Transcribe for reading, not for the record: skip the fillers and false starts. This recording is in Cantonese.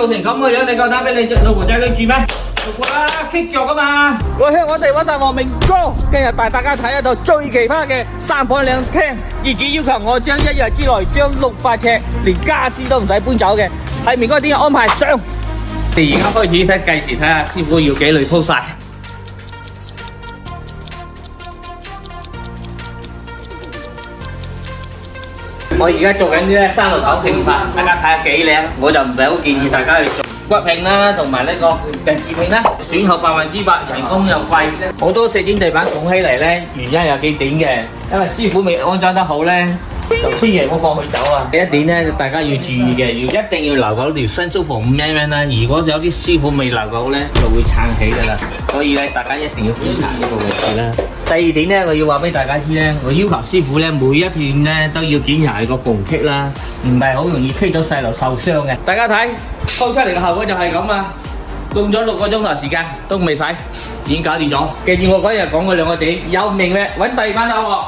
做成咁嘅樣，你夠膽俾你老婆仔女住咩？做過啦，棘腳噶嘛！我向我哋揾大王明哥，今日帶大家睇一套最奇葩嘅3房2廳，業主要求我將1日之內將600尺連家私都唔使搬走嘅，睇明哥點樣安排上。我哋而家開始睇計時，睇下師傅要幾累鋪晒。我而家做緊啲咧3樓頭拼法，大家睇下幾靚，我就唔係好建議大家去做骨拼啦，同埋呢個人字拼啦，損耗100%，人工又貴，好多4點地板拱起嚟咧，原因有幾點嘅，因為師傅未安裝得好咧，就千祈唔好放佢走啊！一點咧，大家要注意嘅，一定要留夠條新租房5mm啦。如果有啲師傅未留夠咧，就會撐起噶啦。所以咧，大家一定要檢查呢個位置啦。第二點咧，我要話俾大家知咧，我要求師傅咧每一片咧都要檢查個縫隙啦，唔係好容易棘到細路受傷嘅。大家睇鋪出嚟嘅效果就係咁啊！用咗6個鐘頭時間都未使，已經搞掂咗。記住我嗰日講嗰2個點，有名嘅揾第二間啦喎。